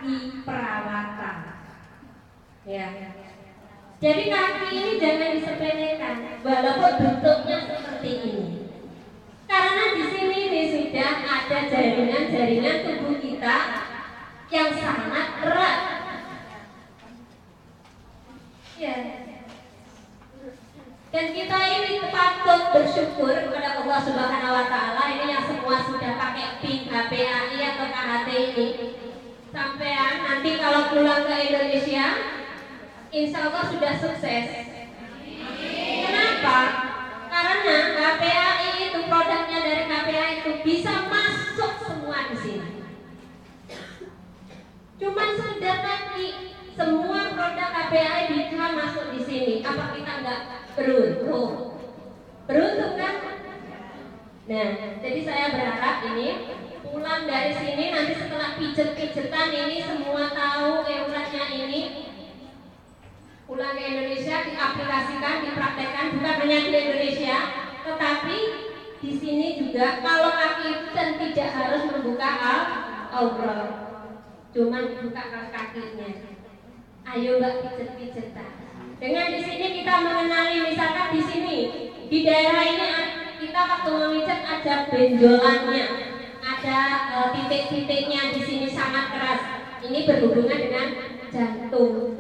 kaki perawatan. Ya. Jadi kaki ini jangan disepelekan, walaupun bentuknya seperti ini. Karena di sini ini sudah ada jaringan-jaringan tubuh kita yang sangat erat. Ya. Dan kita ini patut bersyukur kepada Allah Subhanahu wa taala ini yang semua sudah pakai PIN HPAI atau KHT ini. Sampean nanti kalau pulang ke Indonesia, insya Allah sudah sukses. Kenapa? Karena KPAI itu produknya dari KPAI itu bisa masuk semua di sini. Cuman sudah tadi semua produk KPAI bisa masuk di sini. Apa kita nggak beruntung? Beruntung kan? Nah, jadi saya berharap ini pulang dari sini nanti setelah pijet-pijetan ini semua tahu euratnya ini, pulang ke Indonesia diaplikasikan, dipraktekkan bukan hanya di Indonesia, tetapi di sini juga kalau kaki itu dan tidak harus membuka aurat, cuman buka kakinya. Ayo mbak pijet-pijetan. Dengan di sini kita mengenali misalkan di sini di daerah ini kita waktu memijat ada benjolannya, ada titik-titiknya di sini sangat keras. Ini berhubungan dengan jantung.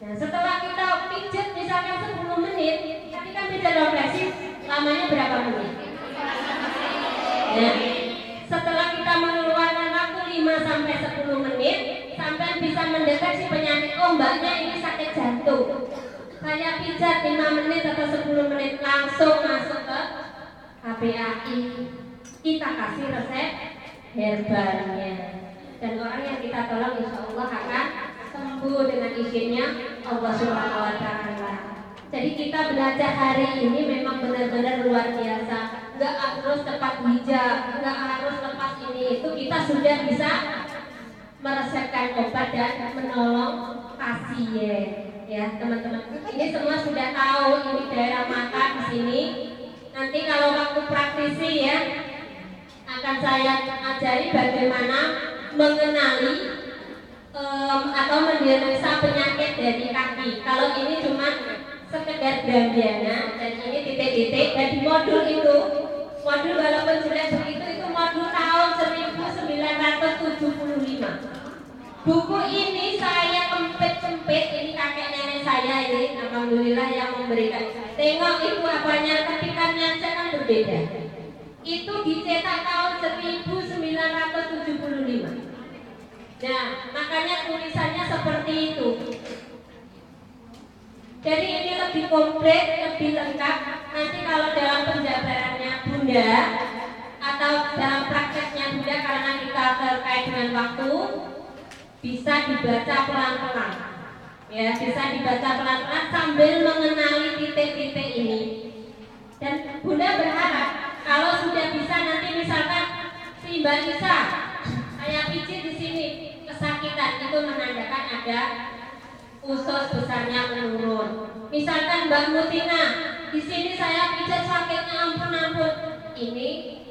Nah, setelah kita pijat misalkan 10 menit, tapi kan pijat refleksi lamanya berapa menit? Nah, setelah kita mengeluarkan waktu 5 sampai 10 menit, sampai bisa mendeteksi penyakit. Oh, mbaknya ini sakit jantung. Saya pijat 5 menit atau 10 menit langsung masuk ke KPAI. Kita kasih resep herbalnya. Dan orang yang kita tolong insya Allah akan sembuh dengan izinnya Allah Subhanahu wa taala. Jadi kita belajar hari ini memang benar-benar luar biasa. Enggak harus lepas hijab, enggak harus lepas ini itu, kita sudah bisa meresepkan obat dan menolong pasien. Ya, teman-teman. Ini semua sudah tahu ini daerah mata di sini. Nanti kalau waktu praktisi ya akan saya ajari bagaimana mengenali atau mendiagnosa penyakit dari kaki. Kalau ini cuma sekedar gambarannya dan ini titik-titik, dan di modul itu, modul walaupun jelek begitu itu modul tahun 1975. Buku ini saya kempit-kempit, ini kakek nenek saya ini, alhamdulillah yang memberikan. Tengok itu apanya, ketikannya kan berbeda. Itu dicetak tahun 1975. Nah, makanya tulisannya seperti itu. Jadi ini lebih komplit, lebih lengkap. Nanti kalau dalam penjabarannya Bunda atau dalam prakteknya Bunda, karena kita terkait dengan waktu, bisa dibaca pelan-pelan. Ya, bisa dibaca pelan-pelan sambil mengenali titik-titik ini. Dan Bunda berharap kalau sudah bisa nanti misalkan si Mbak Lisa, saya pijit di sini kesakitan, itu menandakan ada usus besarnya menurun. Misalkan Mbak Mutina, di sini saya pijat sakitnya ampun-ampun, ini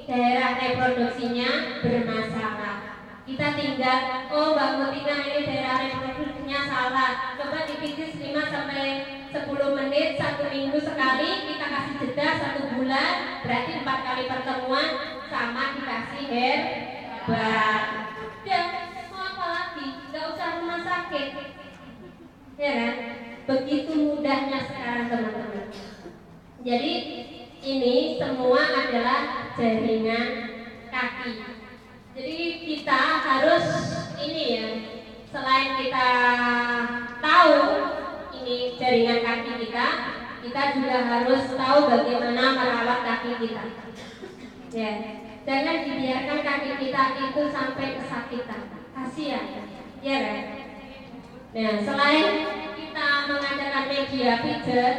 daerah reproduksinya bermasalah. Kita tinggal, oh Mbak Mutina ini daerah reproduksinya salah. Coba dipijit 5 sampai 10 menit, 1 minggu sekali, kita kasih jeda 1 bulan, berarti 4 kali pertemuan sama dikasih herbal. Dan mau apa lagi? Gak usah rumah sakit. Ya kan? Begitu mudahnya sekarang teman-teman. Jadi ini semua adalah jaringan kaki. Jadi kita harus ini ya, selain kita tahu ini jaringan kaki kita juga harus tahu bagaimana merawat kaki kita. Ya, jangan dibiarkan kaki kita itu sampai kesakitan. Kasihan, ya kan? Nah, selain kita mengadakan media pijat,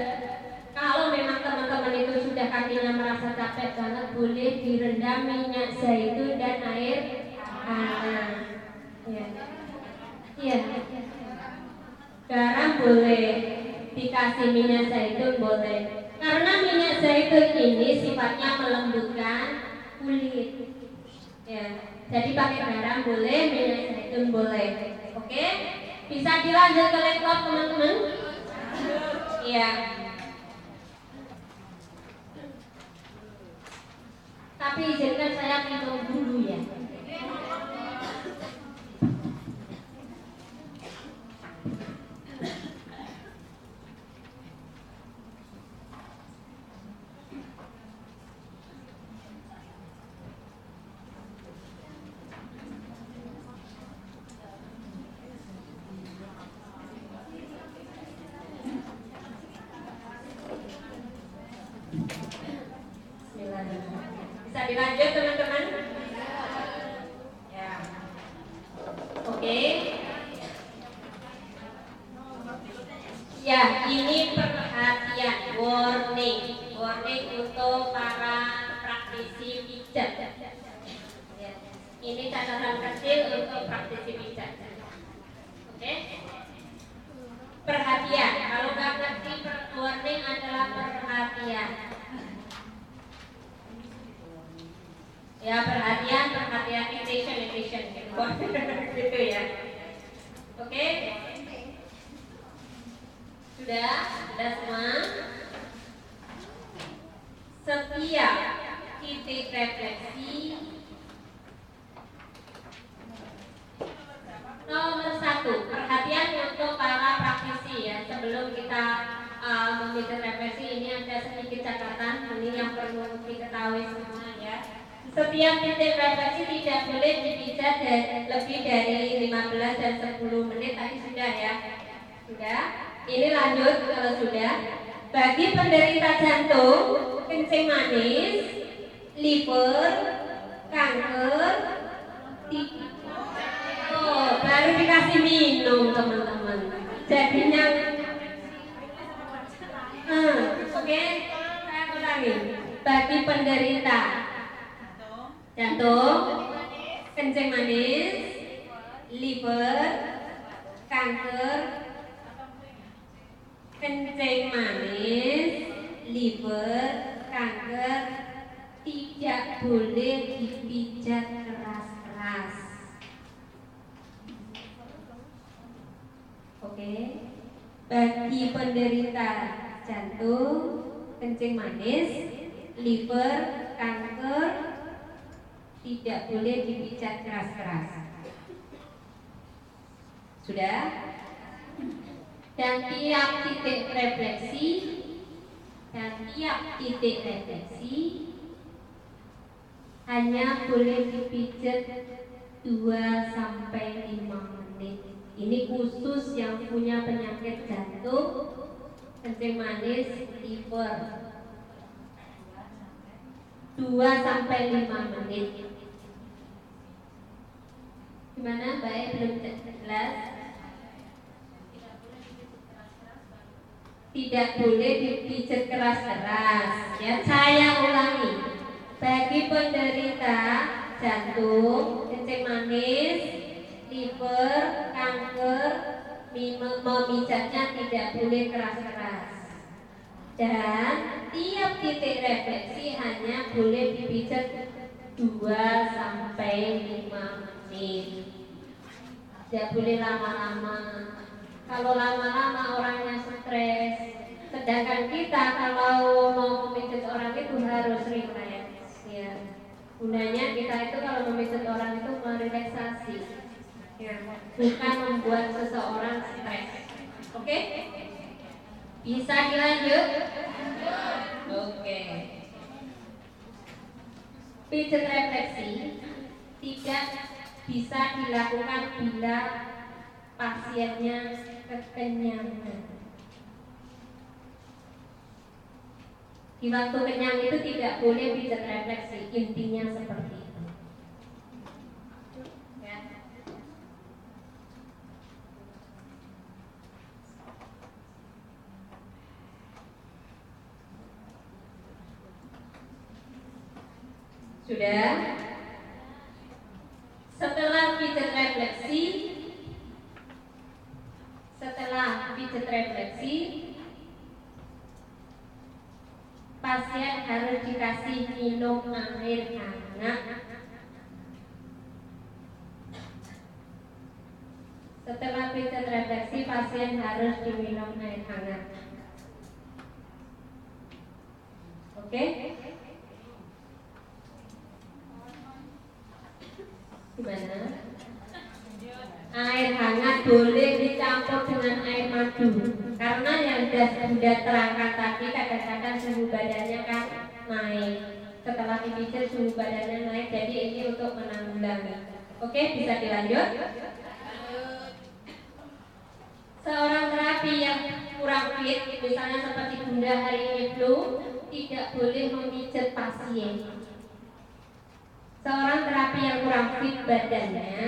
kalau memang teman-teman itu sudah kakinya merasa capek banget, boleh direndam minyak zaitun dan air hangat. Ya. Iya. Garam boleh, dikasih minyak zaitun boleh. Karena minyak zaitun ini sifatnya melembutkan kulit. Ya. Jadi pakai garam boleh, minyak zaitun zaitun boleh. Oke? Bisa dilanjut ke laptop teman-teman? Iya. Tapi izinkan saya minum dulu ya. Bisa dilanjut teman-teman? Ya. Oke. Ya, ini perhatian, warning untuk para praktisi pijat. Ya. Ini catatan kecil untuk praktisi pijat. Oke. Perhatian, kalau nggak ngerti warning adalah perhatian. Ya, perhatian, attention gitu ya. Oke? Sudah semua. Setiap titik refleksi nomor 1, perhatian untuk para praktisi ya. Sebelum kita memikir refleksi, ini ada sedikit catatan ini yang perlu diketahui semua ya. Setiap titik refleksi tidak boleh dipijat lebih dari 15 dan 10 menit. Tadi sudah ya. Sudah. Ini lanjut kalau sudah. Bagi penderita jantung, kencing manis, liver, kanker, baru dikasih minum teman-teman. Jadinya oke, saya ulangi. Bagi penderita jantung, kencing manis, liver, kanker, kencing manis, liver, kanker tidak boleh dipijat keras-keras. Oke. Bagi penderita jantung, kencing manis, liver, kanker tidak boleh dipijat keras-keras. Sudah? Dan tiap titik refleksi hanya boleh dipijat 2-5 menit. Ini khusus yang punya penyakit jantung, kencing manis, liver. 2-5 menit. Gimana? Baik, belum jelas? Tidak boleh dipijat keras-keras. Ya, saya ulangi. Bagi penderita jantung, kencing manis, liver, kanker, memijatnya tidak boleh keras-keras. Dan tiap titik refleksi hanya boleh dipijat 2-5 menit. Tidak boleh lama-lama. Kalau lama-lama orangnya stres. Sedangkan kita kalau mau memijat orang itu harus relax ya. Gunanya kita itu kalau memijat orang itu merelaksasi ya, bukan membuat seseorang stres. Oke? Bisa dilanjut? Oke. Pijat refleksi tidak bisa dilakukan bila pasiennya kekenyangan. Di waktu kenyang itu tidak boleh pijat refleksi, intinya seperti itu. Ya. Sudah? Setelah pijat refleksi, pasien harus dikasih minum air hangat Setelah pijat refleksi, pasien harus diminum air hangat. Oke? Gimana? Air hangat boleh dicampur dengan air madu. Karena yang sudah terangkat tadi, kadang-kadang suhu badannya kan naik. Setelah dipijat suhu badannya naik, jadi ini untuk menanggulangi. Oke, bisa dilanjut? Seorang terapi yang kurang fit, misalnya seperti Bunda hari ini flu, tidak boleh memijat pasien. Seorang terapi yang kurang fit badannya,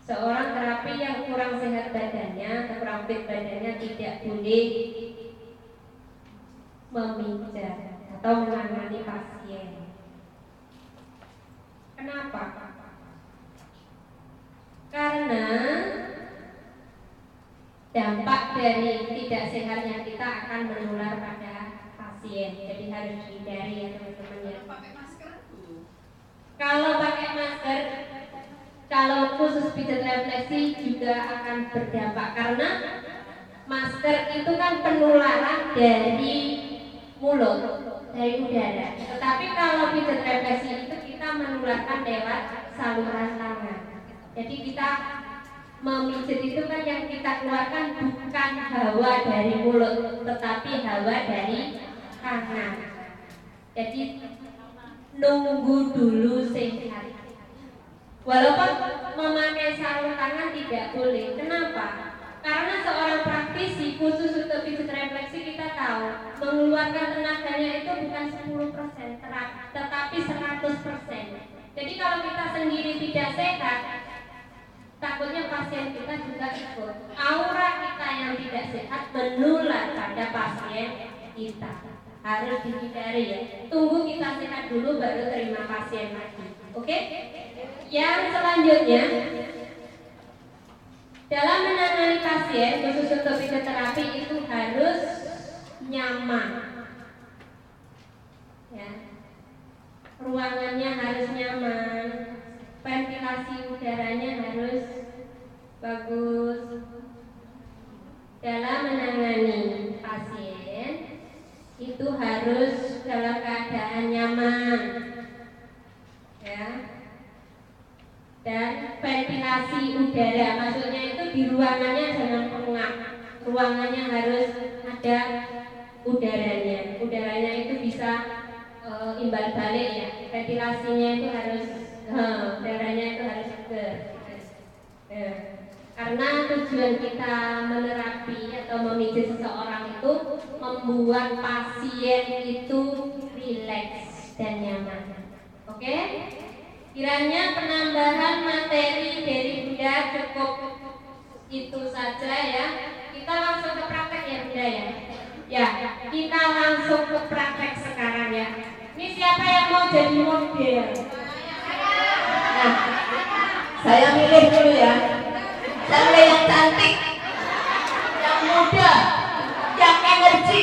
seorang terapi yang kurang sehat badannya, kurang fit badannya tidak boleh memijat atau menangani pasien. Kenapa? Karena dampak dari tidak sehatnya kita akan menular pada pasien. Jadi harus dihindari ya teman-teman ya. Kalau pakai masker, kalau khusus pijat refleksi juga akan berdampak karena masker itu kan penularan dari mulut, dari udara. Tetapi kalau pijat refleksi itu kita menularkan lewat saluran tangan. Jadi kita memijat itu kan yang kita keluarkan bukan hawa dari mulut, tetapi hawa dari tangan. Jadi nunggu dulu sehat. Walaupun memakai sarung tangan tidak boleh. Kenapa? Karena seorang praktisi khusus untuk pijat refleksi kita tahu mengeluarkan tenaganya itu bukan 10%, tetapi 100%. Jadi kalau kita sendiri tidak sehat, takutnya pasien kita juga ikut. Aura kita yang tidak sehat menular pada pasien kita. Harus dihindari ya. Tunggu kita sehat dulu baru terima pasien lagi. Oke? Yang selanjutnya, dalam menangani pasien khusus untuk fisioterapi itu harus nyaman. Ya. Ruangannya harus nyaman. Ventilasi udaranya harus bagus. Dalam menangani pasien itu harus dalam keadaan nyaman, ya. Dan ventilasi udara, maksudnya itu di ruangannya jangan pengap. Ruangannya harus ada udaranya. Udaranya itu bisa imbal balik ya. Ventilasinya itu harus udaranya itu harus segar. Karena tujuan kita menerapi atau memijat seseorang itu membuat pasien itu rileks dan nyaman. Oke? Kiranya penambahan materi dari Bunda cukup itu saja ya. Kita langsung ke praktek ya Bunda ya. Ya, kita langsung ke praktek sekarang ya. Ini siapa yang mau jadi model? Nah, saya milih dulu ya. Saya milih yang cantik, yang muda, yang energi,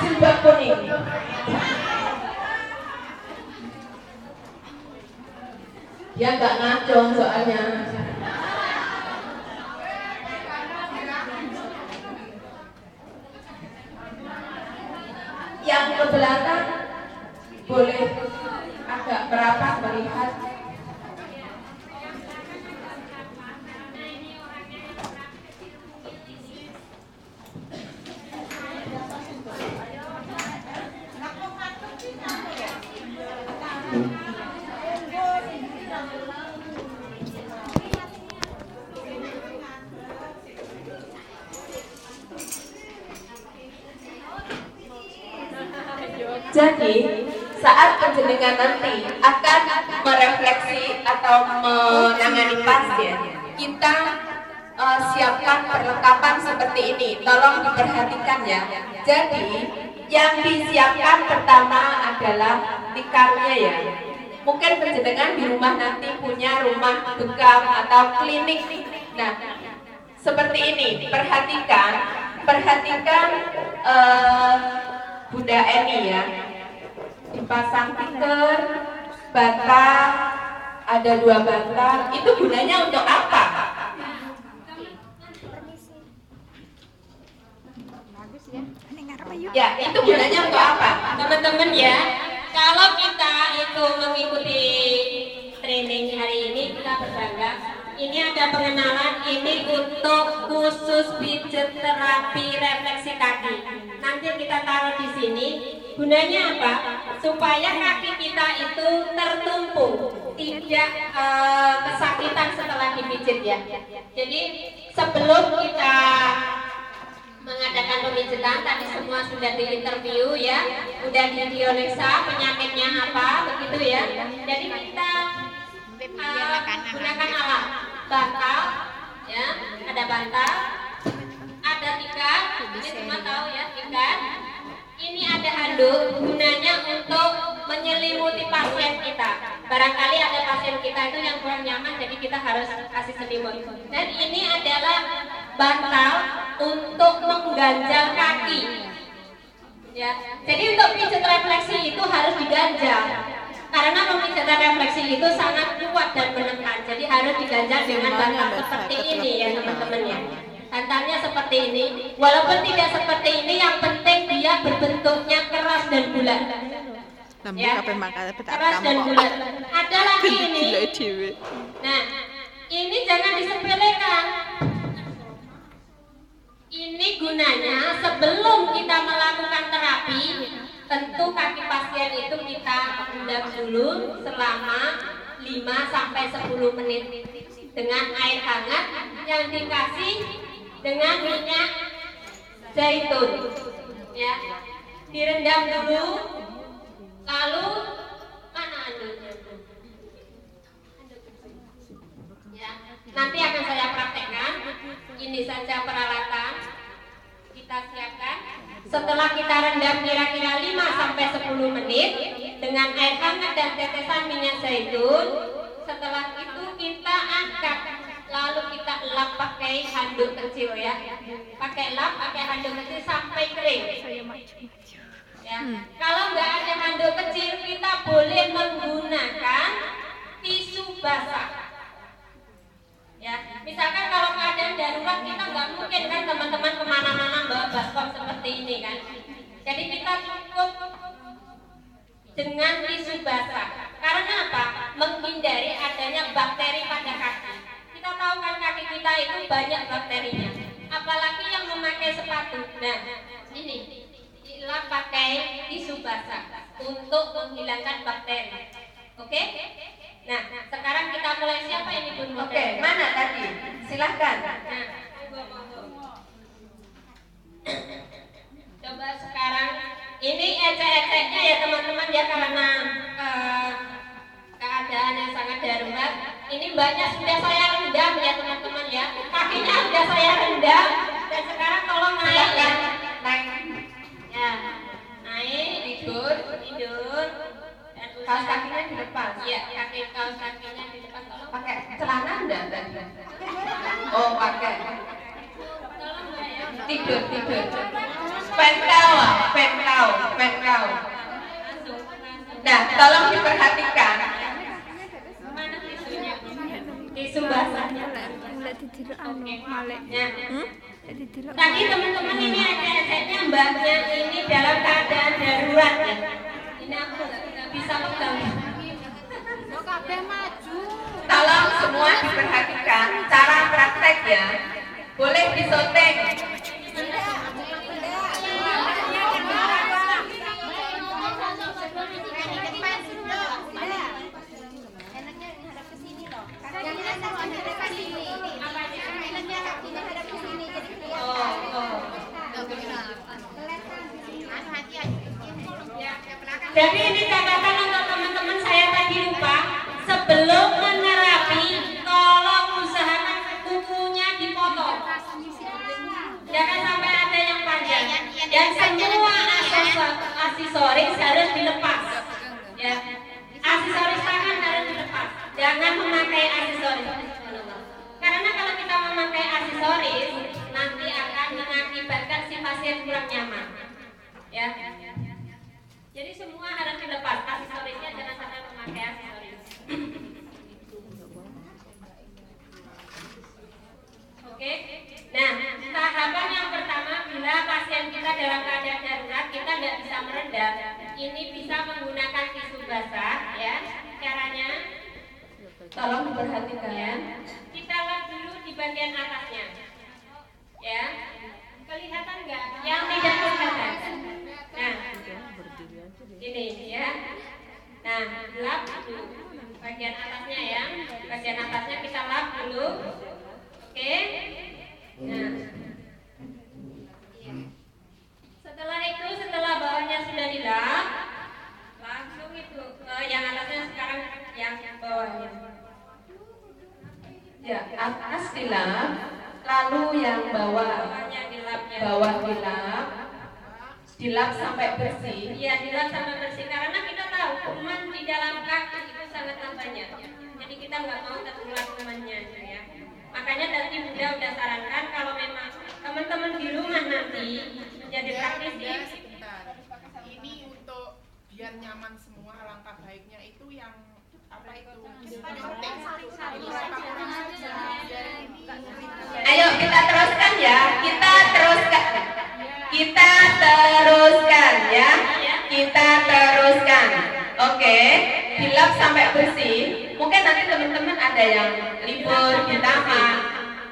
jilbab kuning. Dia nggak ngacung soalnya. Yang ke belakang boleh agak merapat melihat. Jadi saat penjenengan nanti akan merefleksi atau menangani pasien, kita siapkan perlengkapan seperti ini. Tolong diperhatikan ya. Jadi yang disiapkan pertama adalah tikarnya ya. Mungkin penjenengan di rumah nanti punya rumah bekam atau klinik. Nah, seperti ini. Perhatikan Bunda Eni ya. Dipasang tikar, bantal, ada 2 bantal. Itu gunanya untuk apa? Ya, itu gunanya untuk apa? Teman-teman ya, kalau kita itu mengikuti training hari ini, kita berbangga. Ini ada pengenalan, ini untuk khusus pijat terapi refleksi kaki. Nanti kita taruh di sini. Gunanya apa? Supaya kaki kita itu tertumpu, tidak kesakitan setelah dipijit ya. Jadi sebelum kita mengadakan pemijatan, tadi semua sudah diinterview ya, sudah didiagnosa penyakitnya apa, begitu ya. Jadi kita gunakan alat bantal, ya, ada bantal, ada tikat, ini semua tahu ya tikat. Ini ada handuk, gunanya untuk menyelimuti pasien kita. Barangkali ada pasien kita itu yang kurang nyaman, jadi kita harus kasih selimut. Dan ini adalah bantal untuk mengganjal kaki. Ya, jadi untuk pijat refleksi itu harus diganjal. Karena pemijatan refleksi itu sangat kuat dan menekan, jadi harus diganjal dengan bantal seperti ini ya teman-teman ya. Bantalnya seperti ini, walaupun tidak seperti ini, yang penting dia berbentuknya keras dan bulat. Ya, keras dan bulat. Ada lagi ini. Nah, ini jangan disepelekan. Ini gunanya sebelum kita melakukan terapi, tentu kaki pasien itu kita rendam dulu selama 5-10 menit dengan air hangat yang dikasih dengan minyak zaitun. Ya, direndam dulu, lalu mana anduknya? Ya, nanti akan saya praktekkan. Ini saja peralatan kita siapkan. Setelah kita rendam kira-kira 5-10 menit dengan air hangat dan tetesan minyak zaitun, setelah itu kita angkat, lalu kita lap pakai handuk kecil ya. Pakai handuk kecil sampai kering. Ya. Kalau nggak ada handuk kecil, kita boleh menggunakan tisu basah. Ya, misalkan kalau keadaan darurat kita nggak mungkin kan teman-teman kemana-mana bawa baskom seperti ini kan. Jadi kita cukup dengan tisu basah. Karena apa? Menghindari adanya bakteri pada kaki. Kita tahu kan kaki kita itu banyak bakterinya. Apalagi yang memakai sepatu. Nah, ini dilap pakai tisu basah untuk menghilangkan bakteri. Oke? Nah, sekarang kita mulai. Siapa ini Bun? Oke, mana tadi? Silahkan. Nah, coba sekarang ini ecek-eceknya ya teman-teman ya, karena keadaan yang sangat darurat. Ini banyak sudah saya rendam ya teman-teman ya. Kakinya sudah saya rendam dan sekarang tolong naik ya. Naik. Ya, naik, tidur. Kaos kakinya di depan. Iya, kaos kakinya di depan. Tolong Pakai celana enggak tadi? Oh, pakai. tolong Mbak ya. Tidur. Pentau. Langsung. Nah, tolong diperhatikan. Mana tisunya? Tisu basahnya. Ya. Tadi teman-teman ini ada eceknya mbaknya ini dalam keadaan darurat ya. Ini aku nggak bisa pegang. Tolong semua diperhatikan cara praktek ya. Boleh disotek. Jadi ini catatan untuk teman-teman, saya tadi lupa. Sebelum menerapi, tolong usahakan kukunya dipotong. Jangan sampai ada yang panjang. Dan semua aksesoris harus dilepas. Ya, aksesoris tangan harus dilepas. Jangan memakai aksesoris. Karena kalau kita memakai aksesoris, nanti akan mengakibatkan si pasien kurang nyaman. Ya. Jadi semua harus dilepas, aksesorisnya jangan sampai memakai aksesoris. perhatikan. Ya. Kita lap dulu di bagian atasnya. Ya. Kelihatan nggak? Yang tidak kelihatan. Nah, ini ya. Nah, lap dulu bagian atasnya ya. Bagian atasnya kita lap dulu. Oke. Nah. Setelah itu, setelah bawahnya sudah dilap, langsung itu yang atasnya sekarang yang bawahnya. Ya, atas dilap, lalu yang Bawahnya dilap ya. bawah dilap sampai bersih. Iya, dilap sampai bersih karena kita tahu kuman di dalam kaki itu sangat banyak. Jadi kita nggak mau tertular kumannya gitu ya. Makanya tadi Bunda udah sarankan kalau memang teman-teman di rumah nanti menjadi praktisi. Ini untuk biar nyaman semua, alangkah baiknya itu yang apa itu nyontek Ayo kita teruskan ya, kita teruskan ya, kita teruskan. Oke, dilap sampai bersih. Mungkin nanti teman-teman ada yang libur di taman,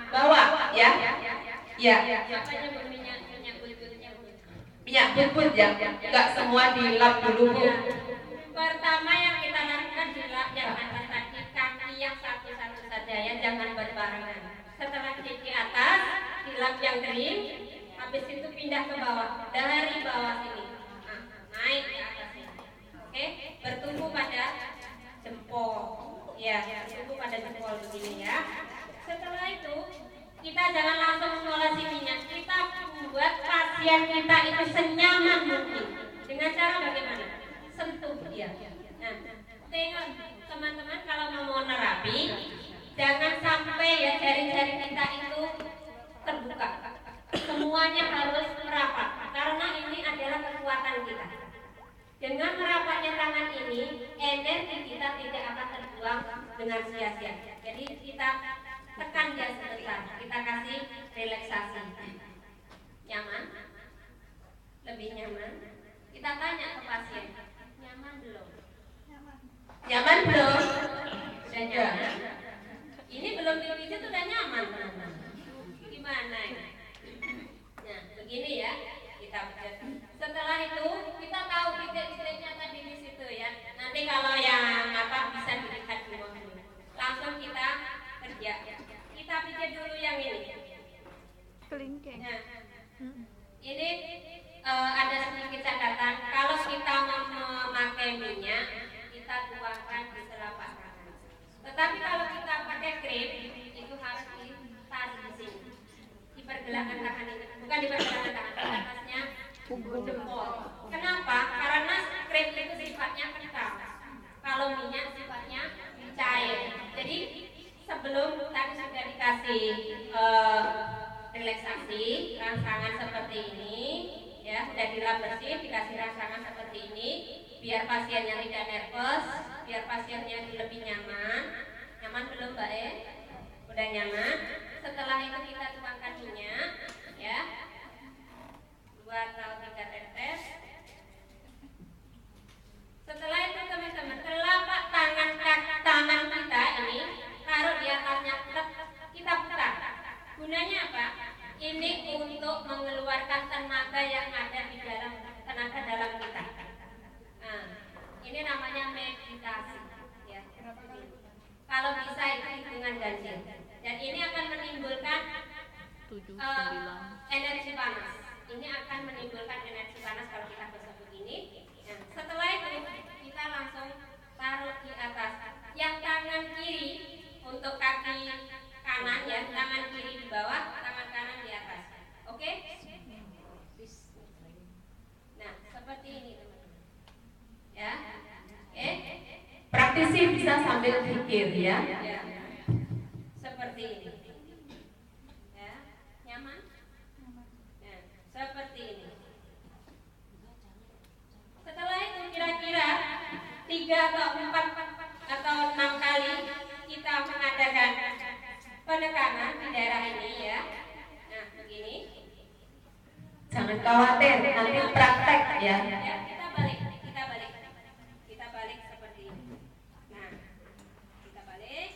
bawa ya. Ya. Minyak bubut ya, nggak semua dilap dulu Bu. Pertama yang kita lakukan dilap yang atas tadi, kaki yang satu-satu saja ya, jangan berbarengan. Setelah di atas dilap yang kering, habis itu pindah ke bawah, dari bawah sini, nah, naik ke atas sini. Oke, bertumbuh pada jempol, ya, bertumbuh pada jempol begini ya. Setelah itu kita jangan langsung mengolesi minyak, kita membuat pasien kita itu senyaman mungkin. Dengan cara bagaimana? Sentuh dia. Nah, tengok teman-teman kalau mau nerapi, jangan sampai ya jari-jari kita itu terbuka. Semuanya harus merapat karena ini adalah kekuatan kita. Dengan merapatnya tangan ini, energi kita tidak akan terbuang dengan sia-sia. Jadi kita tekan dia sebentar, kita kasih relaksasi. Nyaman? Lebih nyaman? Kita tanya ke pasien, nyaman belum? Nyaman belum? Sudah nyaman? Ini belum dipijit sudah nyaman. Gimana ini? Nah, begini ya, kita pijat. Setelah itu kita tahu titik-titiknya tadi di situ ya. Nanti kalau yang bisa dilihat dulu. Langsung kita kerja. Kita pijat dulu yang ini. Nah, ini ada sedikit catatan. Kalau kita memakai minyak, kita tuangkan di telapak tangan. Tetapi kalau kita pakai krim, itu harus ditarik di sini. Di pergelangan tangan ini, bukan di pergelangan tangan, di atasnya jempol. Kenapa? Karena krim itu sifatnya kental. Kalau minyak sifatnya cair. Jadi sebelum tadi sudah dikasih relaksasi, rangsangan seperti ini, ya sudah dilap bersih, dikasih rangsangan seperti ini, biar pasiennya tidak nervous, biar pasiennya lebih nyaman. Nyaman belum Mbak E? Udah nyaman. Setelah itu kita tuangkan minyak, ya, 2 atau 3 tetes. Setelah itu teman-teman, telapak tangan kita ini taruh di atasnya, kita putar. Gunanya apa? Ini untuk mengeluarkan tenaga yang ada di dalam tenaga dalam kita. Nah, ini namanya meditasi. Ya. Kalau bisa itu hitungan ganjil. Dan ini akan menimbulkan energi panas. Ini akan menimbulkan energi panas kalau kita besok begini. Nah, setelah itu kita langsung taruh di atas. Yang tangan kiri untuk kaki kanan ya, tangan kiri di bawah, tangan kanan di atas. Oke? Nah, seperti ini teman-teman. Ya. Oke? Praktisi bisa sambil pikir ya. Ya. Seperti ini. Ya, nyaman? Ya, seperti ini. Setelah itu kira-kira 3 atau 4 atau 6 kali kita mengadakan penekanan di daerah ini ya. Nah, begini. Jangan khawatir, nanti praktek ya. Ya, kita balik seperti ini. Nah, kita balik.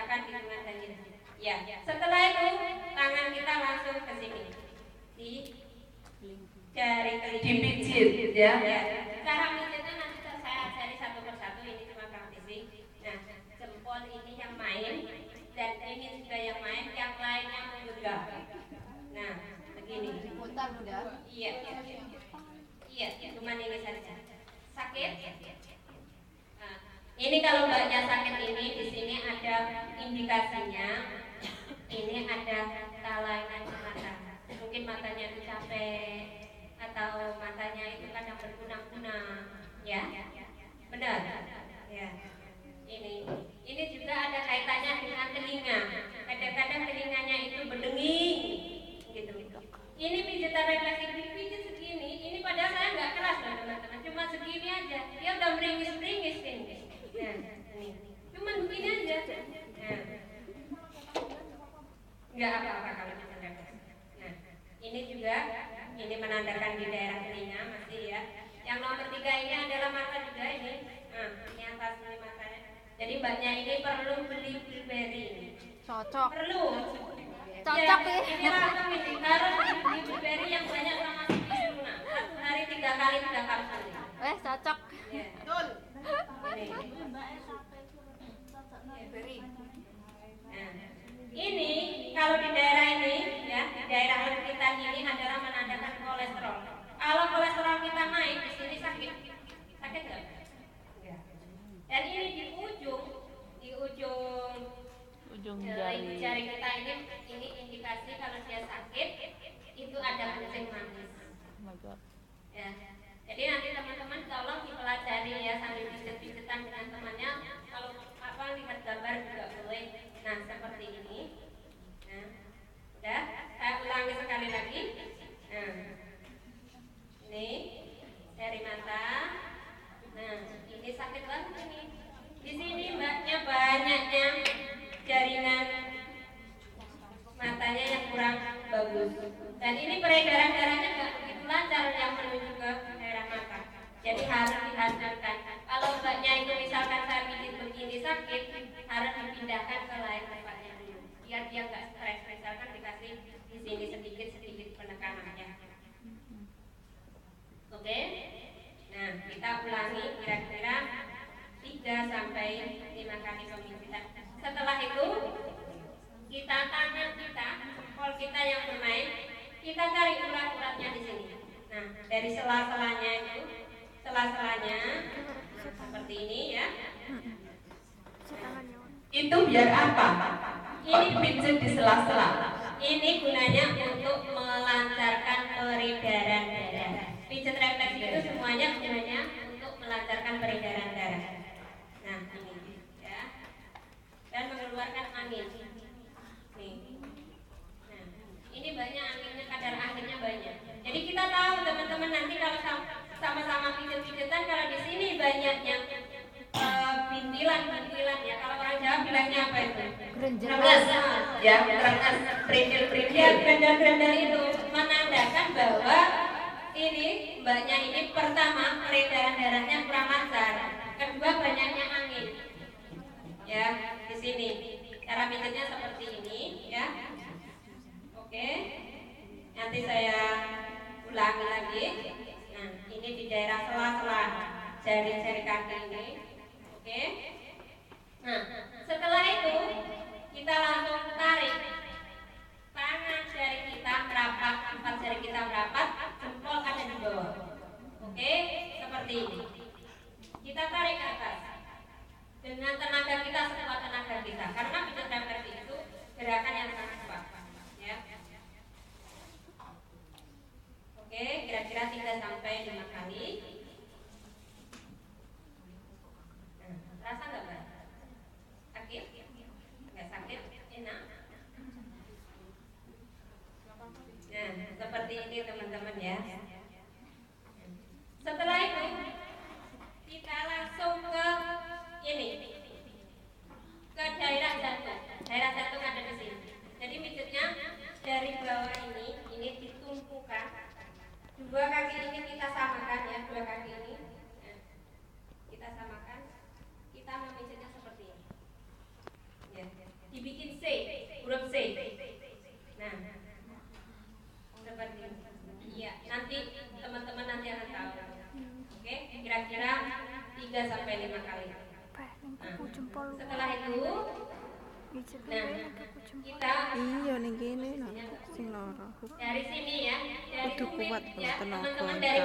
merasakan hitungan jari. Ya, setelah itu tangan kita langsung ke sini di jari kelingking Dipijit ya. Cara mijitnya nanti saya ajari satu persatu, ini cuma praktisi. Nah, jempol ini yang main dan ini juga yang main, yang lainnya menggenggam. Nah, begini. Putar Bunda. Iya, cuman ini saja. Sakit? Nah, ini kalau mbaknya sakit ini, di sini ada indikasinya. Ini ada kelainan mata. Mungkin matanya itu capek atau matanya itu kadang berkunang-kunang, ya? Benar? Ya. Ini juga ada kaitannya dengan telinga. Kadang-kadang telinganya itu berdenging, gitu. Ini pijitan refleksi, dipijit segini. Ini padahal saya nggak keras loh teman-teman, cuma segini aja. Dia udah meringis-meringis ini. Nah, ini. Cuman begini aja. Nah, nggak apa-apa kalau pijitan refleksi. Nah, ini juga, ini menandakan di daerah telinga masih ya. Yang nomor 3 ini adalah mata juga ini. Nah, ini atas ini matanya. Jadi mbaknya ini perlu beli blueberry. Cocok. Perlu. Cocok ya. Ini langsung ini taruh di blueberry yang banyak sama si Luna. 1 hari 3 kali 3 kapsul. Cocok. Ya. Betul. Nah, ini kalau di daerah ini ya, di daerah leher kita ini adalah menandakan kolesterol. Kalau kolesterol kita naik di sini sakit. Sakit nggak? Enggak. Dan ini di ujung jari kita ini indikasi kalau dia sakit itu ada kencing manis. Ya. Jadi nanti teman-teman tolong dipelajari ya sambil pijet-pijetan dengan temannya. Kalau lihat gambar juga boleh. Nah, seperti ini. Nah, udah, saya ulangi sekali lagi. Nah, ini dari mata. Nah, ini sakit banget ini. Di sini mbaknya banyaknya jaringan matanya yang kurang bagus. Dan ini peredaran darahnya nggak begitu lancar yang menuju ke daerah mata. Jadi harus dihasilkan. Kalau mbaknya itu misalkan saya bikin begini sakit, harus dipindahkan ke lain tempatnya dulu. Biar dia nggak stres. Misalkan dikasih di sini sedikit penekanannya. Oke? Nah, kita ulangi kira-kira 3 sampai 5 kali pemijitan. Setelah itu kita tangan kita, jempol kita yang bermain, kita cari urat-uratnya di sini. Nah, dari sela-selanya itu, sela-selanya seperti ini ya. Itu biar apa? Kok dipijit di sela-sela? Ini gunanya untuk melancarkan peredaran darah. Pijet refleksi itu semuanya gunanya untuk melancarkan peredaran darah. Nah, ini ya. Dan mengeluarkan angin. Nih. Nah, ini banyak anginnya, kadar anginnya banyak. Jadi kita tahu teman-teman nanti kalau sama-sama pijet-pijetan, kalau di sini banyaknya bintilan ya. Kalau orang Jawa bilangnya apa itu? Renges, ya, renges, perintil-perintil. Ya, grendel-grendel itu menandakan bahwa ini mbaknya ini pertama peredaran darahnya kurang lancar, kedua banyaknya angin. Ya, di sini cara pijatnya seperti ini ya. Oke, nanti saya ulangi lagi. Nah, ini di daerah sela-sela jari-jari kaki ini. Oke. Nah, setelah itu kita langsung tarik tangan jari kita merapat, 4 jari kita merapat, jempol ada di bawah. Oke, seperti ini. Kita tarik ke atas dengan tenaga kita, sekuat tenaga kita. Karena pijat refleksi itu gerakan yang sangat kuat. Ya. Oke, kira-kira 3 sampai 5 kali. Rasa nggak Mbak? Sakit? Nggak sakit? Enak? Nah, seperti ini teman-teman ya. Setelah itu kita langsung ke ini, ke daerah jantung. Daerah jantung ada di sini. Jadi pijatnya dari bawah ini ditumpukan. 2 kaki ini kita samakan ya, 2 kaki ini. Nah, kita samakan. Kita memijitnya seperti ini. Ya. dibikin C, huruf C. Nah, seperti ini. Iya, nanti teman-teman nanti akan tahu. Oke, kira-kira 3 sampai 5 kali. Nah, setelah itu, nah kita Iya ning kene lho sing lara. dari sini ya, dari Kudu tumit kuat ya, tenaga. teman-teman dari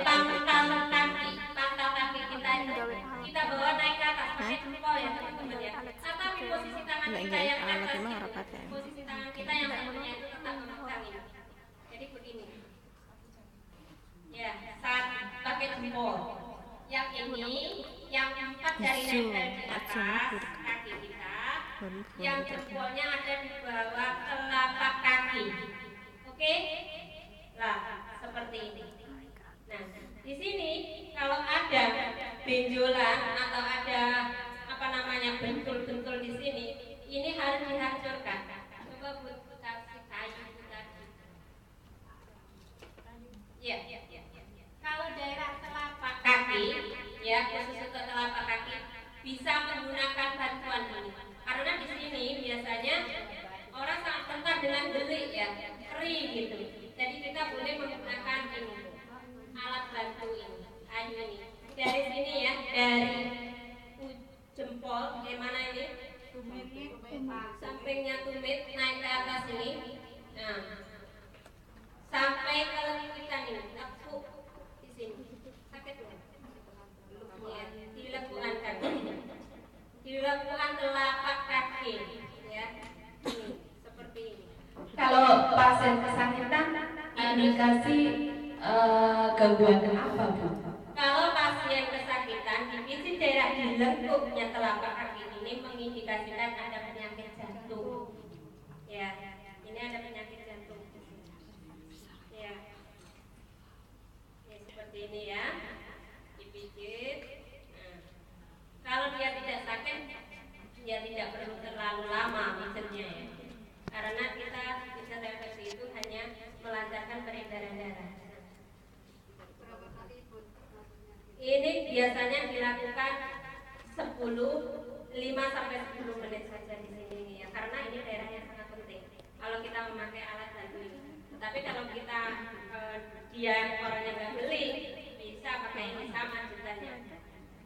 pangkal kaki kita itu kita bawa naik ke atas pakai jempol ya teman-teman ya. Tetapi posisi tangan Nek kita nggih yang alat atas emang ora itu, pakai. posisi tangan kita yang satunya itu tetap memegang ini. Jadi begini. Ya, saat pakai jempol. Yang ini, yang 4 jari nempel di atas kaki kita. Yang jempolnya ada di bawah telapak kaki. Oke? Lah, seperti ini. Nah, di sini kalau ada benjolan atau ada apa namanya bentul-bentul di sini, ini harus dihancurkan. Coba buat kasih kayu tadi. Ya. Kalau daerah telapak kaki, ya khusus untuk telapak kaki, bisa menggunakan bantuan ini. Karena di sini biasanya orang sangat rentan dengan delik ya, kering gitu. Jadi kita boleh menggunakan ini alat bantu ini, kayu ini. Dari sini ya, dari jempol, mana ini? Sampingnya tumit naik ke atas ini. Nah, sampai ke lekukan ini, tepuk di sini. Sakit nggak? Ya, di lekukan kaki. Di lekukan telapak kaki, ya. Ini, seperti ini. Kalau pasien kesakitan indikasi gangguan apa, Bu? Kalau pasien kesakitan di daerah di lengkungnya telapak kaki ini mengindikasikan ada penyakit jantung. Ya, ini ada penyakit jantung. Ya, seperti ini ya, dipijit. Nah, kalau dia tidak sakit, dia tidak perlu terlalu lama pijitnya ya, karena kita fisioterapi itu hanya melancarkan peredaran darah. Ini biasanya dilakukan 5 sampai 10 menit saja di sini ya, karena ini daerahnya sangat penting. Kalau kita memakai alat bantu ini, tapi kalau kita dia orangnya nggak beli, bisa pakai ini sama jutanya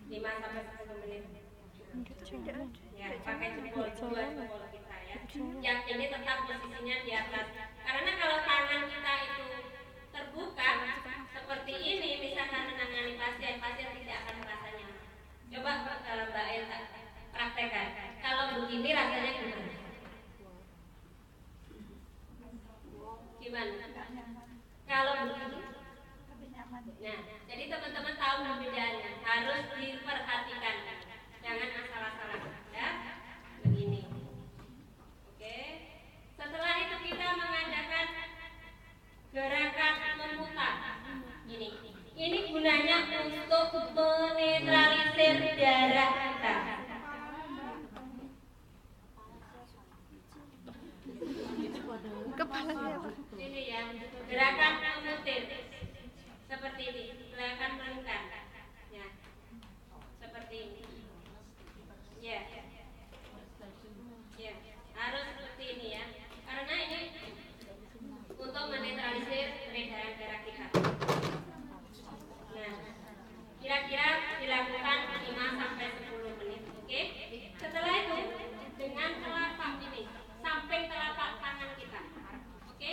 5 sampai 10 menit. Ya, pakai jempol kita ya. Yang ini tetap posisinya di atas, karena kalau tangan kita itu terbuka seperti ini, misalkan menangani pasien tidak akan merasa nyaman. Coba Mbak Elsa praktekkan. Kalau begini rasanya gimana? Gimana? Kalau begini? Nah, jadi teman-teman tahu perbedaannya, harus diperhatikan, jangan asal-asalan ya. Begini. Oke. Setelah itu kita mengadakan gerakan memutar. Ini gunanya untuk menetralisir darah kita. Kepalanya apa? Ini ya, gerakan memutir. Seperti ini, gerakan melingkar. Ya. Seperti ini. Ya. Ya, harus seperti ini ya. Karena ini untuk menetralisir peredaran darah kita. Nah, kira-kira dilakukan 5 sampai 10 menit. Oke? Setelah itu dengan telapak ini, samping telapak tangan kita. Oke?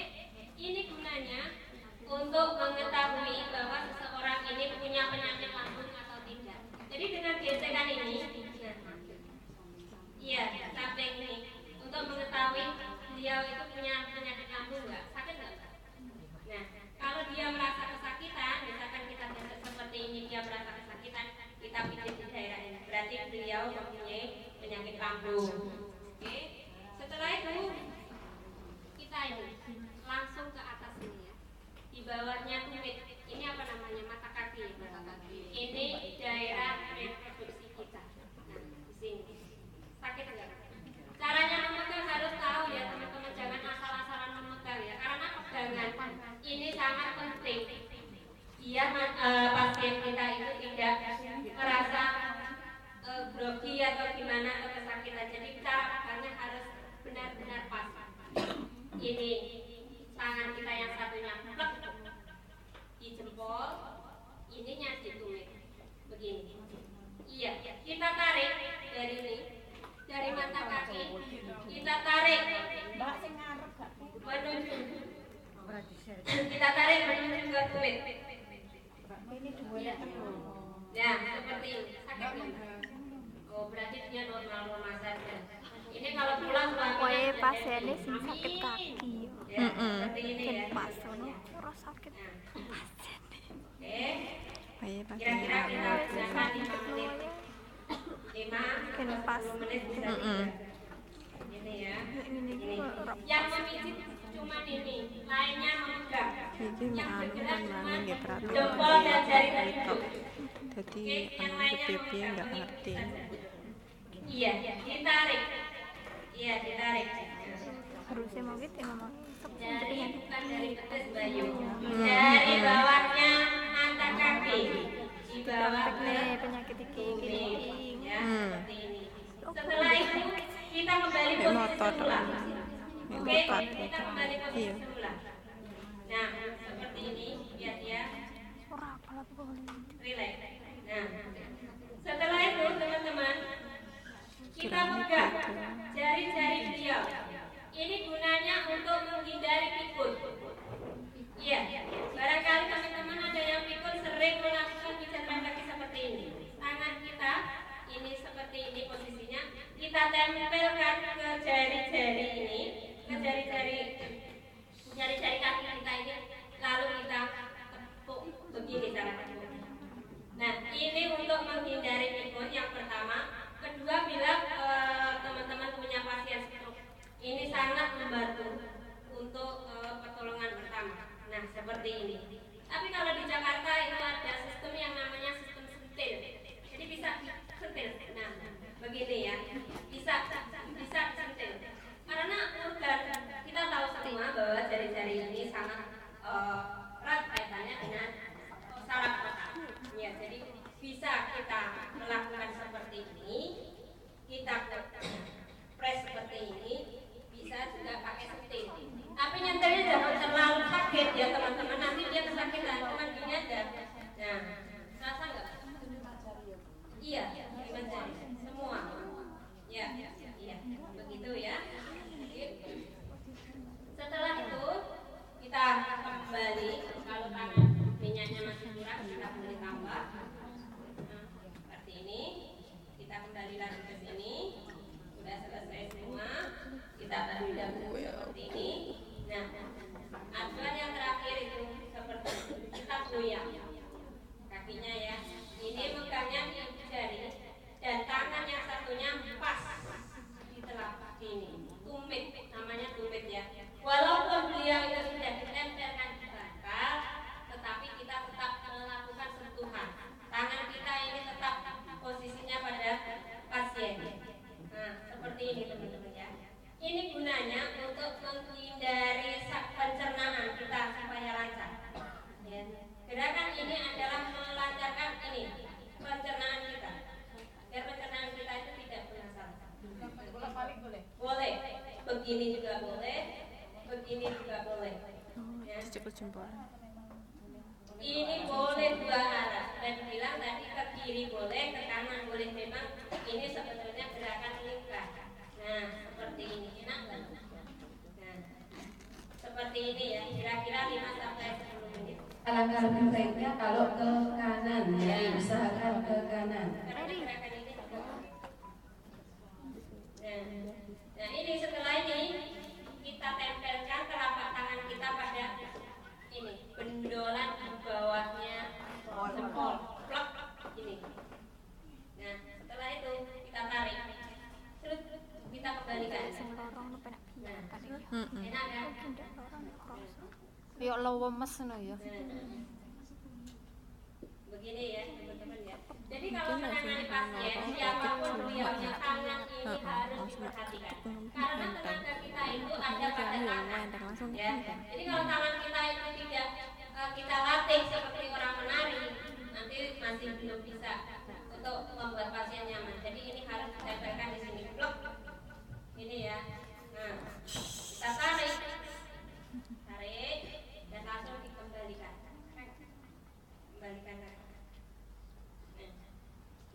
Ini gunanya untuk mengetahui bahwa seseorang ini punya penyakit lambung atau tidak. Jadi dengan gesekan ini, iya, samping ini, untuk mengetahui beliau itu punya penyakit lambung nggak, sakit nggak? Nah, kalau dia merasa kesakitan, misalkan kita gesek seperti ini, dia merasa kesakitan, kita pijit di daerah ini, berarti beliau mempunyai penyakit lambung. Oke, setelah itu kita ini langsung ke atas ini ya, di bawahnya tumit. Ini apa namanya, mata kaki. Ini daerah reproduksi kita. Nah, di sini sakit nggak? Caranya memegang harus tahu ya teman-teman, jangan asal-asalan memegang ya, karena pegangan ini sangat penting biar pasien kita itu tidak merasa grogi atau gimana atau kesakitan. Jadi cara pegangnya harus benar tarik menuju. Kita tarik menuju ke tumit. Ya, seperti ini. Sakit nggak? Oh, berarti dia normal-normal saja. Ini kalau pulang Pokoknya pasiennya sing sakit kaki. Ya, seperti ini ya. Pas ono ora sakit. Oke. Kayak pakai Kira-kira kita alat. gunakan 5 menit. 5 Kena pas. 10 menit bisa juga. Ini ya. Ini. Yang memijit cuma ini, lainnya memegang. Iki mek anu kan mana nggih peraturan. Jempol dan jari telunjuk. Jadi Yang anu lainnya pipi memegang nggak ini ngerti. saja. Iya, ditarik. Iya, ditarik. Harusnya mau gitu ya memang. Dari bukan dari betis Bayu. Dari bawahnya angkat kaki. Di bawah Nih penyakit iki bumi. gini. Ya, seperti ini. Setelah itu kita kembali Kayak posisi motor semula. Nek Oke, dekat. kita kembali posisi Iya. semula. Nah, seperti ini biar dia Ora apalah boleh. relax. Nah, setelah itu teman-teman kita pegang jari-jari beliau. Ini gunanya untuk menghindari pikun. Iya, barangkali teman-teman ada yang pikun sering melakukan pijatan kaki seperti ini. Tangan kita ini seperti ini posisinya. Kita tempelkan ke jari-jari ini, ke jari-jari kaki kita ini, lalu kita tepuk begini cara tepuk. Nah, ini untuk menghindari pikun yang pertama. Kedua, bila teman-teman punya pasien stroke, ini sangat membantu untuk pertolongan pertama. Nah, seperti ini. Tapi kalau di Jakarta itu ada sistem yang namanya sistem sentil. Jadi bisa sentil. Nah, begini ya. Bisa sentil. Karena organ kita tahu semua bahwa jari-jari ini sangat erat kaitannya dengan saraf otak. Ya, jadi bisa kita melakukan seperti ini, kita press seperti ini, bisa juga pakai sentil. Tapi nyentilnya jangan terlalu sakit ya teman-teman, nanti dia kesakitan, cuma gini aja. Nah, rasa nggak? Iya, 5 jari, semua. Ya, iya, begitu ya. Setelah itu kita kembali, kalau tangan minyaknya masih kurang, kita boleh tambah. Seperti ini, kita kembali lagi ke sini. Sudah selesai semua, kita tadi dahulu seperti ini. Nah, aturan yang terakhir itu seperti itu. Kita goyang kakinya ya. Ini megangnya di jari dan tangan yang satunya pas di telapak ini. Tumit, namanya tumit ya. Walaupun beliau itu sudah ditempelkan di bantal, tetapi kita tetap melakukan sentuhan. Tangan kita ini tetap posisinya pada pasien. Nah, seperti ini teman-teman ya. Ini gunanya untuk menghindari pencernaan kita supaya lancar. Ya. Gerakan ini adalah melancarkan ini pencernaan kita. Biar pencernaan kita itu tidak bermasalah. Bolak-balik boleh. Boleh. Begini juga boleh. Begini juga boleh. Ya. Cepet jempol. Ini boleh dua arah. Dan bilang tadi ke kiri boleh, ke kanan boleh. Memang ini sebetulnya gerakan lingkar. Nah, seperti ini. Enak nggak? Nah, seperti ini ya. Kira-kira 5 sampai 10 menit. Alangkah lebih baiknya kalau ke kanan, ya usahakan ke kanan. Karena gerakan ini nah, ini setelah ini kita tempelkan telapak tangan kita pada ini bendolan di bawahnya jempol, plak ini. Nah, setelah itu kita tarik, terus kita kembalikan. Sing lorong nu penak Nah, tadi. enak kan? Ndak lorong kroso. Yo lemes ngono ya. Begini ya teman-teman ya. Jadi kalau menangani pasien siapapun beliaunya tangan ini harus diperhatikan. Karena tenaga kita itu ada pada tangan. Ya. Jadi kalau tangan kita itu tidak kita latih seperti orang menari, nanti masih belum bisa untuk membuat pasien nyaman. Jadi ini harus ditempelkan di sini blok. Ini ya. Nah, kita tarik dan langsung dikembalikan. Kembalikan lagi.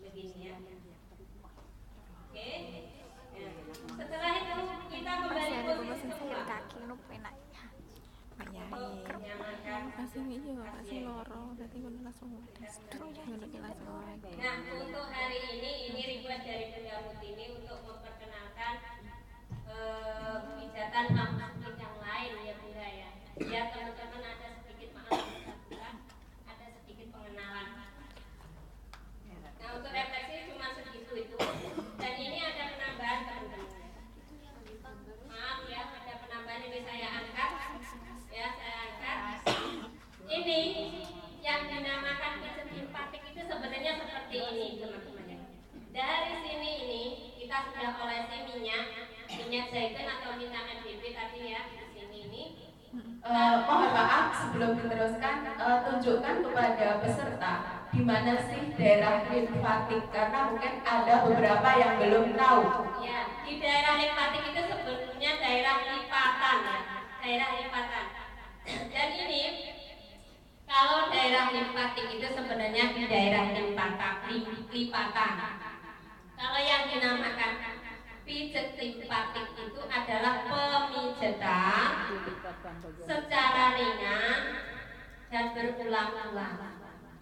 Begini ya. Oke. Ya. Setelah itu kita kembali berarti ngono langsung ngono ki langsung. Nah, untuk hari ini request dari Bunda Mutini untuk memperkenalkan pijatan masjid yang lain ya Bunda ya. Biar teman-teman ada sedikit ada sedikit pengenalan. Nah, untuk refleksi cuma segitu itu. Dan ini ada penambahan teman-teman. Maaf ya, ada penambahan ini saya angkat. Ya, saya angkat. Ini yang dinamakan pijet simpatik itu sebenarnya seperti ini teman-teman ya. Dari sini ini kita sudah olesi minyak zaitun atau minyak NBP tadi ya di sini ini. Mohon maaf sebelum diteruskan, tunjukkan kepada peserta di mana sih daerah limfatik karena mungkin ada beberapa yang belum tahu. Ya, di daerah limfatik itu sebenarnya daerah lipatan ya, daerah lipatan. Dan ini kalau daerah limfatik itu sebenarnya di daerah lipatan. Kalau yang dinamakan pijet limpatik itu adalah pemijatan secara ringan dan berulang-ulang.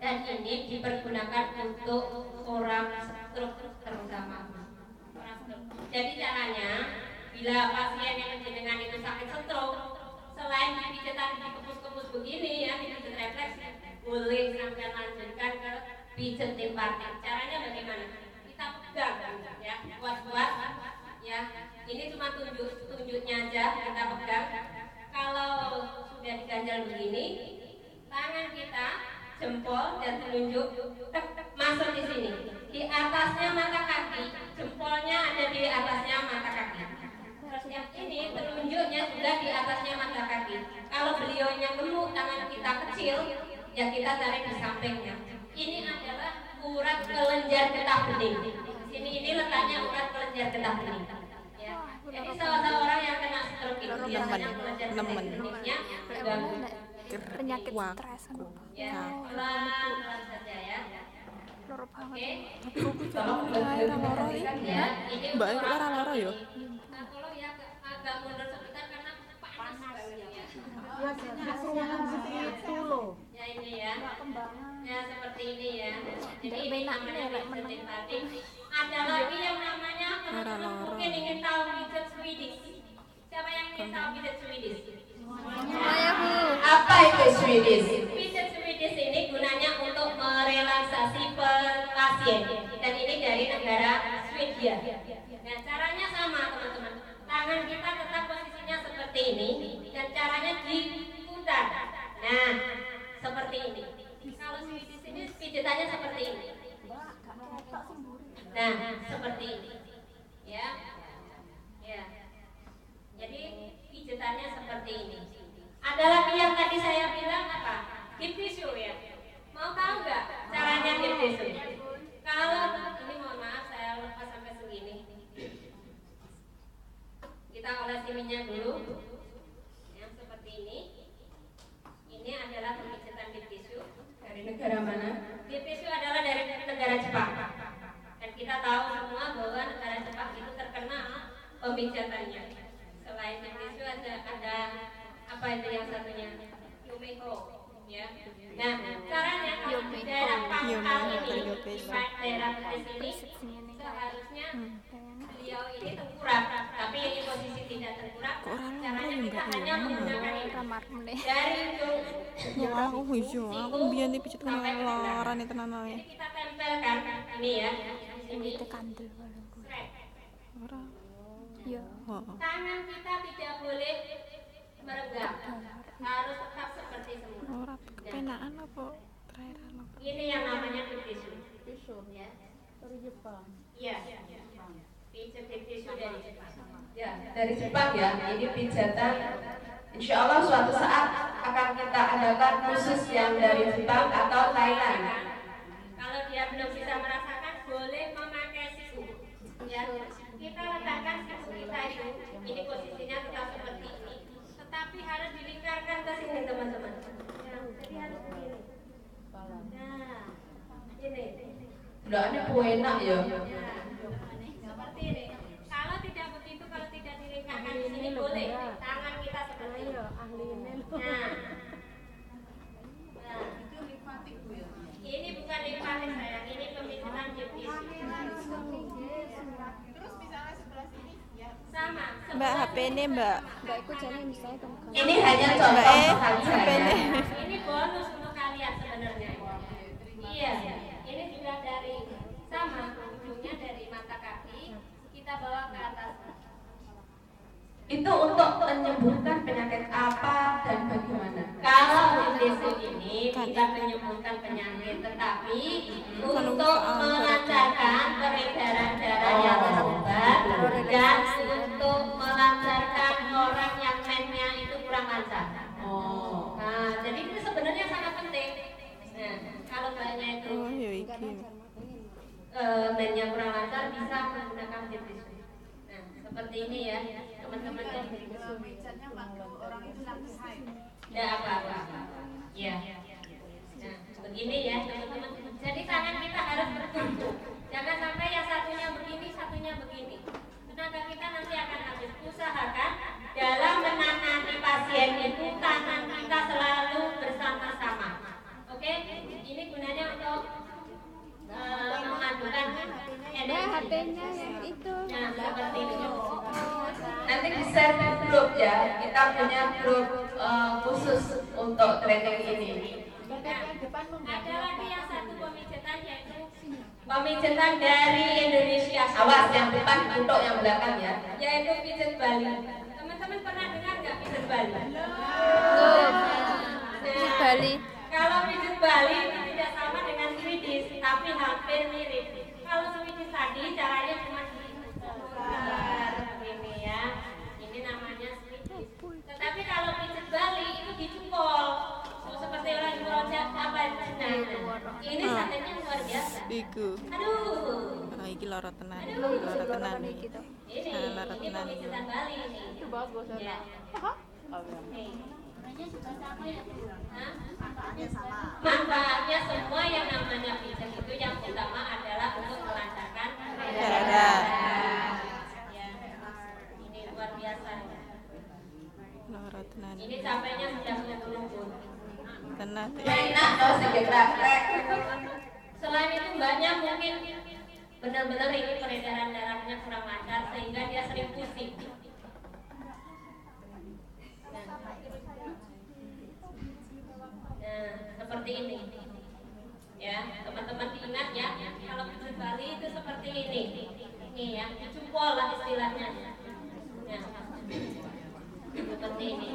Dan ini dipergunakan untuk orang stroke terutama. Jadi caranya bila pasien yang dengan itu sakit stroke, selain pijatan dikepus-kepus begini ya, pijet refleks, boleh sampai lanjutkan ke pijet limpatik. Caranya bagaimana? Kita pegang ya, kuat-kuat ya. Ini cuma tunjuknya aja, kita pegang. Kalau sudah diganjal begini, tangan kita jempol dan telunjuk masuk di sini. Di atasnya mata kaki, jempolnya ada di atasnya mata kaki. Terus yang ini telunjuknya juga di atasnya mata kaki. Kalau beliaunya gemuk, tangan kita kecil, ya kita tarik di sampingnya. Ini adalah urat kelenjar getah bening. Ini letaknya urat kelenjar getah bening. Ya. Jadi seorang yang kena stroke itu biasanya kelenjar getah beningnya terganggu. penyakit stres Ya, pelan-pelan saja ya. loro banget. Oke. Tolong diperhatikan ya. Ini Mbak itu lara ya. Nah, kalau ya agak mundur sebentar karena panas banget ya. Ya ini ya. Ya seperti ini ya. Jadi ini namanya pijet limpatik. Ada lagi yang namanya teman-teman mungkin ingin tahu pijet Swedish. Siapa yang ingin tahu pijet Swedish? Saya Bu. Apa itu Swedish? Pijet Swedish ini gunanya untuk merelaksasi pasien dan ini dari negara Swedia. Nah caranya sama teman-teman. Tangan kita tetap posisinya seperti ini dan caranya diputar. Nah seperti ini. Kalau Swedish ini pijetannya seperti ini. Nah seperti ini. Ya, ya. Jadi pijetannya seperti ini. Ada lagi yang tadi saya bilang apa? Deep tissue ya. Mau tahu nggak caranya deep tissue? Kalau ini mohon maaf saya lepas sampai segini. Kita olesi minyak dulu. Yang seperti ini. Ini adalah pemijatan deep tissue. Dari negara mana? Deep tissue adalah dari negara Jepang. Dan kita tahu semua bahwa negara Jepang itu terkenal pemijatannya. Selain deep tissue ada apa itu yang satunya? Yumeko ya. Nah, caranya kalau di daerah pangkal ini, di daerah betis ini seharusnya beliau ini tengkurap, tapi ini posisi tidak tengkurap. Caranya kita hanya menggunakan ini dari ujung Ya aku hijau, aku biar dipijet kena lara nih tenan ae. ini kita tempelkan ini ya. Ini kandel Straight. Ora. ya. Heeh. Tangan kita tidak boleh meregang, harus tetap seperti semula. Ora kepenaan apa trairan apa. Ini yang namanya tisu. Ya. Dari Jepang. Iya. Pijet tisu dari Jepang. Ya, dari Jepang ya. Ini pijatan. Insya Allah suatu saat akan kita adakan khusus yang dari Jepang atau Thailand. Kalau dia belum bisa merasakan, boleh memakai siku. Ya. Kita letakkan siku kita itu. Ini posisinya tetap seperti ini. Tetapi harus dilingkarkan ke sini teman-teman. Ya, jadi harus begini. Nah, ini. Udah ini enak ya. Ya, seperti ini. Kalau tidak begitu, kalau tidak dilingkarkan di sini boleh. Tangan kita seperti ini. Nah, Itu limfatik Mbak, HP ini Mbak. Mbak ikut jalan misalnya kamu kan. Ini hanya Mbak contoh HP saja ini. ya. Ini bonus untuk kalian sebenarnya. Iya, ini juga dari sama ujungnya dari mata kaki kita bawa ke atas. Itu untuk menyembuhkan penyakit apa dan bagaimana? Kalau Hindesu ini tidak menyembuhkan penyakit, tetapi untuk melancarkan peredaran darah yang lambat dan untuk melancarkan orang yang mennya itu kurang lancar. Oh. Nah, jadi itu sebenarnya sangat penting. Nah, kalau banyak itu Oh, ya iki. mennya kurang lancar bisa menggunakan Hindesu. Nah, seperti ini ya, teman-teman ya. Tidak apa-apa. Ya. Nah, begini ya teman-teman. Jadi tangan kita harus bertumpu. Jangan sampai yang satunya begini, satunya begini. Tenaga kita nanti akan habis. Usahakan dalam menangani pasien itu tangan kita selalu bersama-sama. Oke? Ini gunanya untuk memadukan energi. HP-nya yang itu. Nah, seperti itu. Nanti di share di grup ya. Kita punya grup khusus untuk training ini. Ada lagi yang satu pemijatan yaitu pemijatan dari Indonesia. Awas yang depan untuk yang belakang ya. Yaitu pijat Bali. Teman-teman pernah dengar nggak pijat Bali? Di Bali. Kalau pijat Bali itu tidak sama dengan Swedish, tapi hampir mirip. Kalau Swedish tadi caranya cuma diputar ini ya. Ini namanya Swedish. Tetapi kalau pijat Bali itu dicukol. Seperti orang jual apa ini satenya luar biasa. Iku. Aduh. Ah, iki lara tenan. Lara tenan iki. Ini Lara tenan iki. pemijatan Bali ini. Itu bagus ya. Manfaatnya semua yang namanya pijat itu yang utama adalah untuk melancarkan Darah. Ya. Ini luar biasa. Lara tenan. Ini sampainya sudah mengumpul. Tenan. Enak dong sih praktek. Selain itu mbaknya mungkin benar-benar ini peredaran darahnya kurang lancar sehingga dia sering pusing. Nah, seperti ini. Ya, teman-teman diingat ya, kalau pijat Bali itu seperti ini. Ini ya, dicumpol lah istilahnya. Ya. Seperti ini.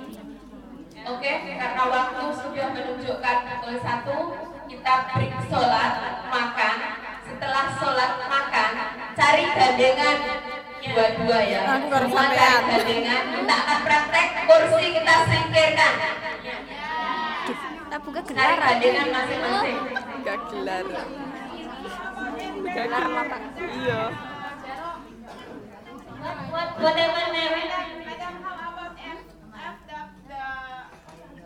Oke, karena waktu sudah menunjukkan pukul 1, kita break sholat, makan. Setelah sholat makan, cari gandengan dua-dua ya. Aku baru Semua sampean. cari gandengan. Kita akan praktek kursi kita singkirkan. Tak buka Cari gelaran. gandengan masing-masing. Gak gelar. Gelar apa? Iya. Whatever Mary. Madam, how about if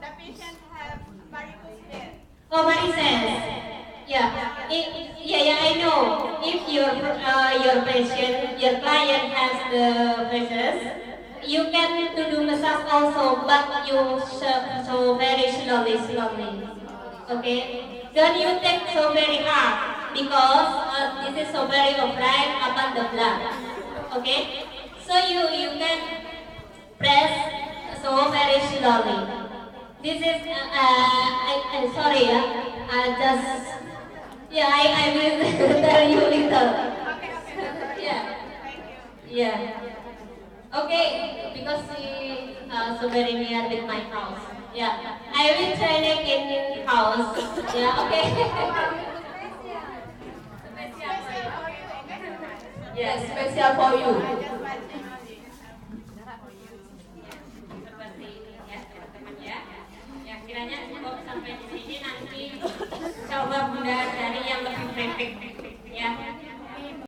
the patient have varicose veins? Oh, varices. Yeah, yeah, I know. If your patient, your client has the varices, you can to do massage also, but you so very slowly. Okay, don't you take so very hard because this is so very upright about the blood. Okay, so you can press so very slowly. This is I'm sorry I will tell you little. Yeah. Okay, because she so very near with my house. Yeah, I will training in house. Yeah, okay. Yes, special for you. Seperti ini ya teman-teman ya. Ya kiranya cukup sampai di sini, nanti coba Bunda cari yang lebih praktik.